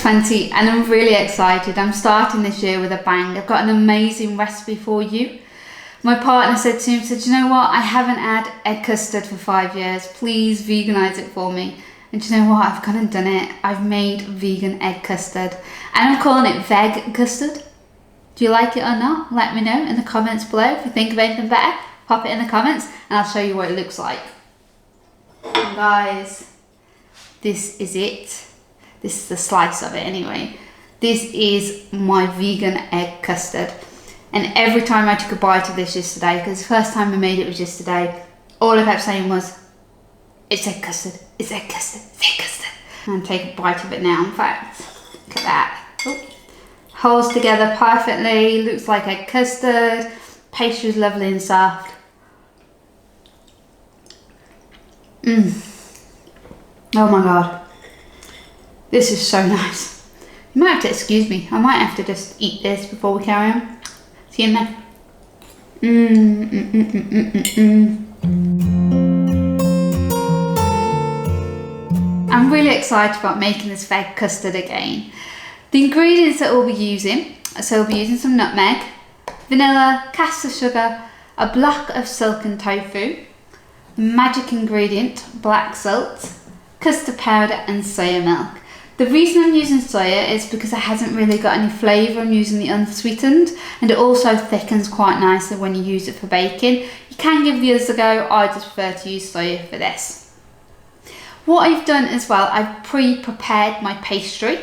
2020 and I'm really excited. I'm starting this year with a bang. I've got an amazing recipe for you. My partner said to me, you know what, I haven't had egg custard for 5 years. Please veganize it for me. And do you know what, I've gone and done it. I've made vegan egg custard and I'm calling it Vegg custard. Do you like it or not? Let me know in the comments below. If you think of anything better, pop it in the comments and I'll show you what it looks like. And guys, this is it. This is the slice of it anyway. This is my vegan egg custard. And every time I took a bite of this yesterday, because the first time I made it was yesterday, all I kept saying was, it's egg custard, it's egg custard, it's egg custard. And take a bite of it now, in fact. Look at that. Oh. Holds together perfectly, looks like egg custard. Pastry is lovely and soft. Oh my god. This is so nice. You might have to excuse me. I might have to just eat this before we carry on. See you in there. I'm really excited about making this Vegg custard again. The ingredients that we'll be using, so we'll be using some nutmeg, vanilla, caster sugar, a block of silken tofu, magic ingredient, black salt, custard powder and soya milk. The reason I'm using soya is because it hasn't really got any flavour. I'm using the unsweetened and it also thickens quite nicely when you use it for baking. You can give the others a go, I just prefer to use soya for this. What I've done as well, I've pre-prepared my pastry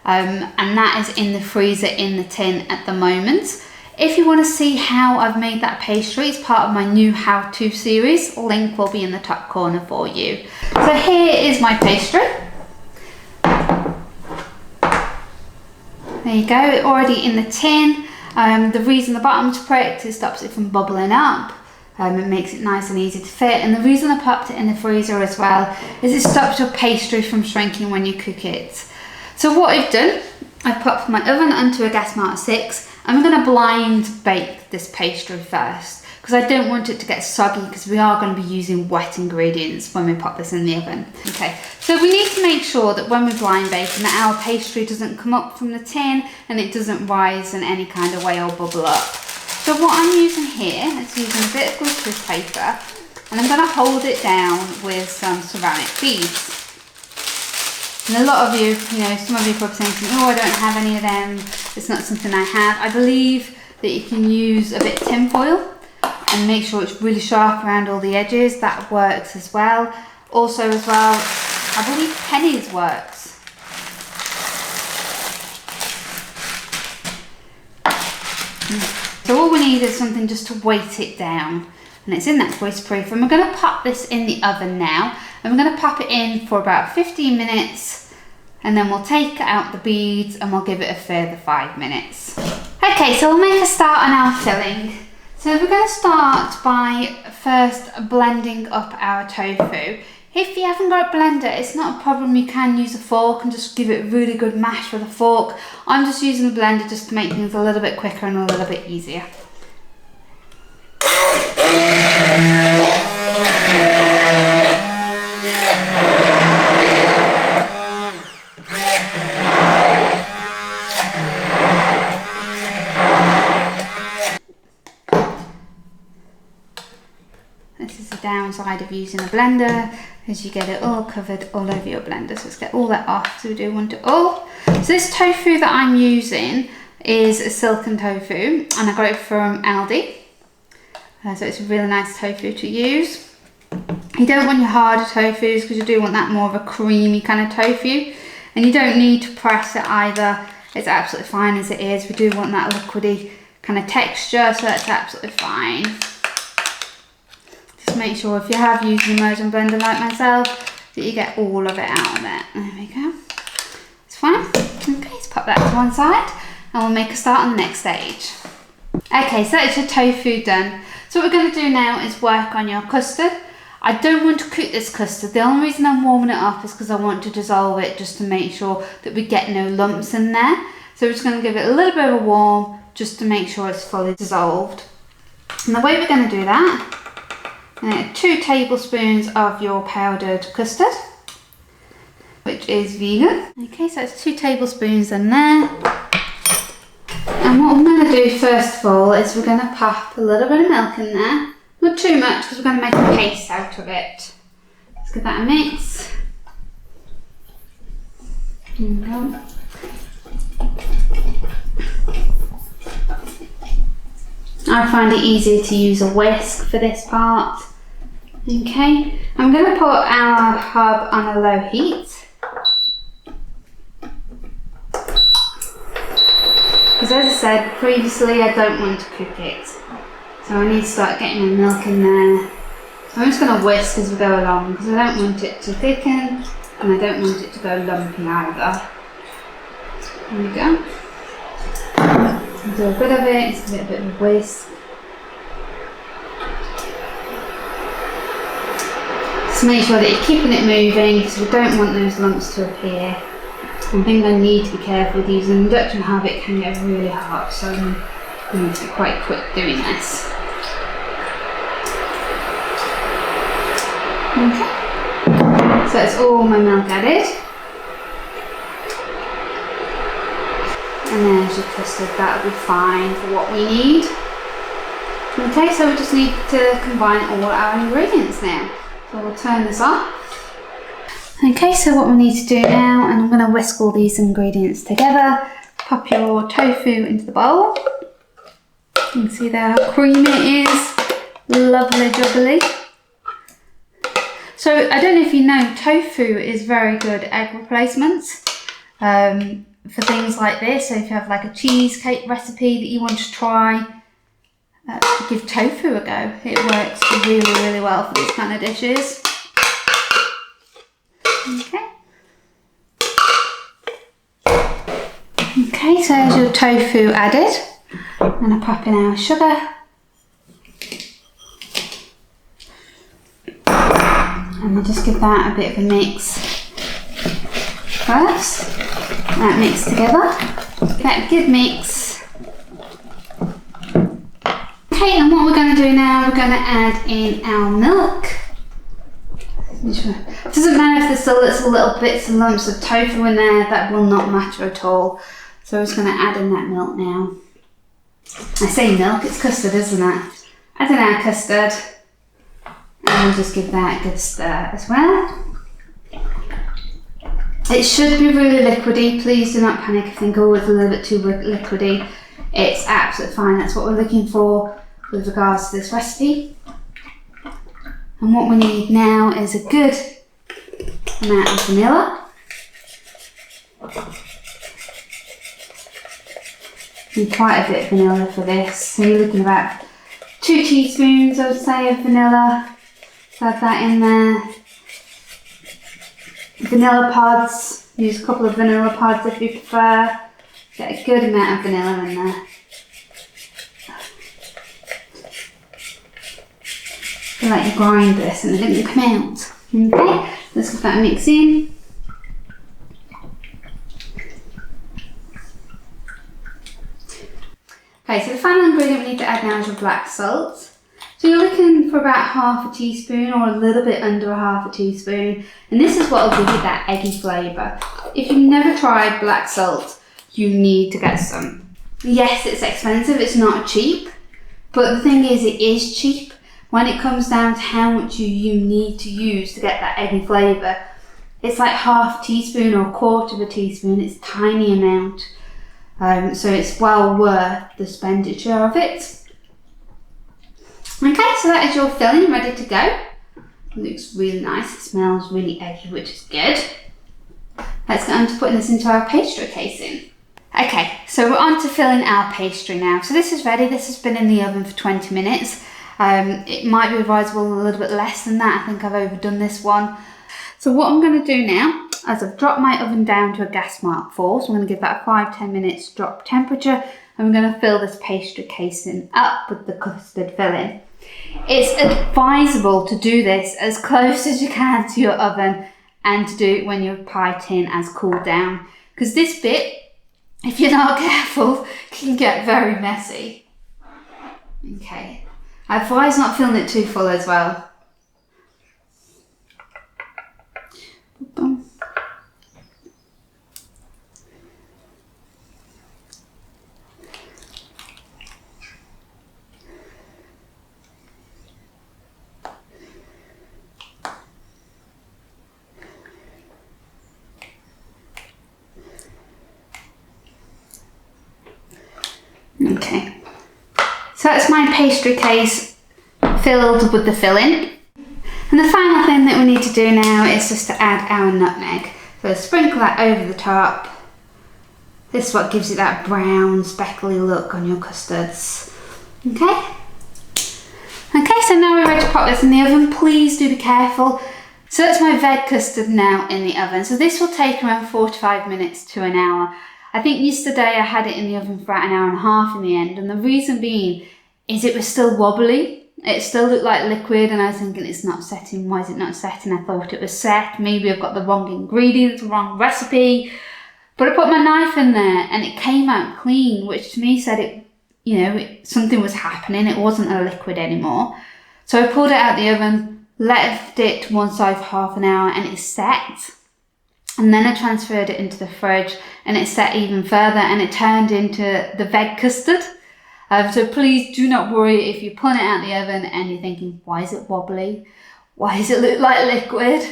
and that is in the freezer in the tin at the moment. If you want to see how I've made that pastry, it's part of my new how-to series. Link will be in the top corner for you. So here is my pastry. There you go, already in the tin. The reason the bottom's pricked, it stops it from bubbling up. It makes it nice and easy to fit. And the reason I popped it in the freezer as well is it stops your pastry from shrinking when you cook it. So what I've done, I've popped my oven onto a gas mark 6. I'm going to blind bake this pastry first because I don't want it to get soggy because we are going to be using wet ingredients when we pop this in the oven. Okay, so we need to make sure that when we're blind baking that our pastry doesn't come up from the tin and it doesn't rise in any kind of way or bubble up. So what I'm using here is using a bit of glucose paper and I'm going to hold it down with some ceramic beads. And a lot of you, some of you are probably saying, oh, I don't have any of them. It's not something I have. I believe that you can use a bit of tin foil and make sure it's really sharp around all the edges. That works as well. Also as well, I believe pennies works. So all we need is something just to weight it down. And it's in that grease proof. And we're going to pop this in the oven now. And we're going to pop it in for about 15 minutes. And then we'll take out the beads and we'll give it a further 5 minutes. Okay, so we'll make a start on our filling. So we're going to start by first blending up our tofu. If you haven't got a blender, it's not a problem. You can use a fork and just give it a really good mash with a fork. I'm just using a blender just to make things a little bit quicker and a little bit easier. This is the downside of using a blender, is you get it all covered all over your blender. So let's get all that off, so we do want it all. So this tofu that I'm using is a silken tofu and I got it from Aldi. So it's a really nice tofu to use. You don't want your harder tofus because you do want that more of a creamy kind of tofu. And you don't need to press it either. It's absolutely fine as it is. We do want that liquidy kind of texture, so that's absolutely fine. Just make sure if you have used an immersion blender like myself that you get all of it out of it. There we go. It's fine. Okay, let's pop that to one side and we'll make a start on the next stage. Okay, so that's your tofu done. So what we're going to do now is work on your custard. I don't want to cook this custard. The only reason I'm warming it up is because I want to dissolve it just to make sure that we get no lumps in there. So we're just going to give it a little bit of a warm just to make sure it's fully dissolved. And the way we're going to do that, 2 tablespoons of your powdered custard. which is vegan. Okay, so it's 2 tablespoons in there. And what I'm going to do first of all is we're going to pop a little bit of milk in there. Not too much because we're going to make a paste out of it. Let's give that a mix. There we go. I find it easier to use a whisk for this part. Okay, I'm going to put our hob on a low heat. Because as I said previously, I don't want to cook it. So I need to start getting my milk in there. So I'm just going to whisk as we go along because I don't want it to thicken and I don't want it to go lumpy either. There we go. Do a bit of it, just a bit of a whisk. Just make sure that you're keeping it moving because we don't want those lumps to appear. I think I need to be careful with these. An induction hob, it can get really hot, so I need to be quite quick doing this. Okay, so that's all my milk added. And there's your custard, that'll be fine for what we need. Okay, so we just need to combine all our ingredients now. So we'll turn this off. Okay, so what we need to do now, and I'm going to whisk all these ingredients together. Pop your tofu into the bowl. You can see there how creamy it is. Lovely jubbly. So I don't know if you know, tofu is very good egg replacements. For things like this, so if you have like a cheesecake recipe that you want to try, give tofu a go. It works really, really well for these kind of dishes. Okay. Okay, so there's your tofu added. I'm going to pop in our sugar. And we'll just give that a bit of a mix first. That mix together. That good mix. Okay, and what we're going to do now, we're going to add in our milk. It doesn't matter if there's still little bits and lumps of tofu in there, that will not matter at all. So we're just going to add in that milk now. I say milk, it's custard, isn't it? Add in our custard. And we'll just give that a good stir as well. It should be really liquidy. Please do not panic if you think, oh, it's a little bit too liquidy. It's absolutely fine. That's what we're looking for with regards to this recipe. And what we need now is a good amount of vanilla. And quite a bit of vanilla for this. So you're looking about 2 teaspoons, I would say, of vanilla. So add that in there. Vanilla pods, use a couple of vanilla pods if you prefer. Get a good amount of vanilla in there. I feel like you grind this and it didn't come out. Okay, let's get that mix in. Okay, so the final ingredient we need to add now is your black salt. So you're looking for about half a teaspoon or a little bit under a half a teaspoon. And this is what will give you that eggy flavour. If you've never tried black salt, you need to get some. Yes, it's expensive, it's not cheap. But the thing is, it is cheap when it comes down to how much you need to use to get that eggy flavour. It's like half a teaspoon or a quarter of a teaspoon, it's a tiny amount. So it's well worth the expenditure of it. Okay, so that is your filling ready to go. It looks really nice, it smells really eggy, which is good. Let's get on to putting this into our pastry casing. Okay, so we're on to filling our pastry now. So this is ready, this has been in the oven for 20 minutes. It might be advisable a little bit less than that, I think I've overdone this one. So what I'm going to do now, as I've dropped my oven down to a gas mark 4, so I'm going to give that a 5-10 minutes drop temperature, and I'm going to fill this pastry casing up with the custard filling. It's advisable to do this as close as you can to your oven and to do it when your pie tin has cooled down, because this bit, if you're not careful, can get very messy. Okay, I advise not filling it too full as well. Okay, so that's my pastry case filled with the filling. And the final thing that we need to do now is just to add our nutmeg. So sprinkle that over the top. This is what gives it that brown speckly look on your custards. Okay? Okay, so now we're ready to pop this in the oven. Please do be careful. So that's my veg custard now in the oven. So this will take around 45 minutes to an hour. I think yesterday I had it in the oven for about an hour and a half in the end, and the reason being is it was still wobbly. It still looked like liquid, and I was thinking it's not setting. Why is it not setting? I thought it was set. Maybe I've got the wrong ingredients, the wrong recipe. But I put my knife in there and it came out clean, which to me said it, you know, something was happening. It wasn't a liquid anymore. So I pulled it out the oven, left it to one side for half an hour, and it set. And then I transferred it into the fridge and it set even further, and it turned into the veg custard. So please do not worry if you're pulling it out the oven and you're thinking, why is it wobbly? Why does it look like liquid?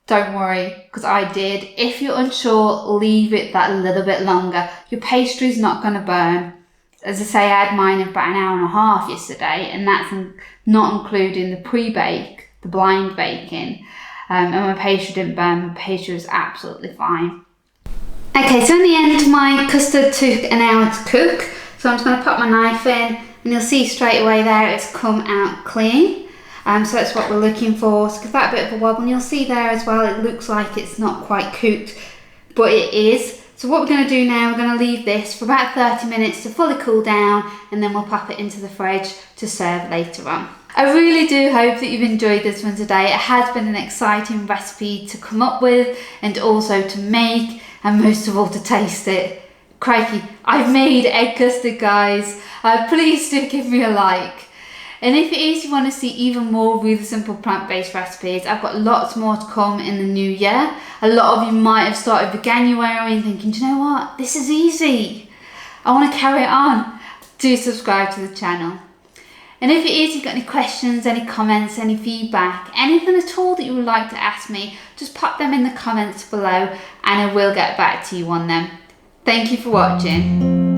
Don't worry, because I did. If you're unsure, leave it that little bit longer. Your pastry's not going to burn. As I say, I had mine in about an hour and a half yesterday, and that's not including the pre-bake, the blind baking. And my pastry didn't burn. My pastry was absolutely fine. Okay, so in the end, my custard took an hour to cook. So I'm just going to pop my knife in, and you'll see straight away there it's come out clean. So that's what we're looking for. So give that a bit of a wobble, and you'll see there as well, it looks like it's not quite cooked, but it is. So what we're going to do now, we're going to leave this for about 30 minutes to fully cool down, and then we'll pop it into the fridge to serve later on. I really do hope that you've enjoyed this one today. It has been an exciting recipe to come up with and also to make, and most of all to taste it. Crikey, I've made egg custard, guys. Please do give me a like. And if it is you want to see even more really simple plant-based recipes, I've got lots more to come in the new year. A lot of you might have started Veganuary and thinking, do you know what? This is easy. I want to carry it on. Do subscribe to the channel. And if it is you've got any questions, any comments, any feedback, anything at all that you would like to ask me, just pop them in the comments below and I will get back to you on them. Thank you for watching.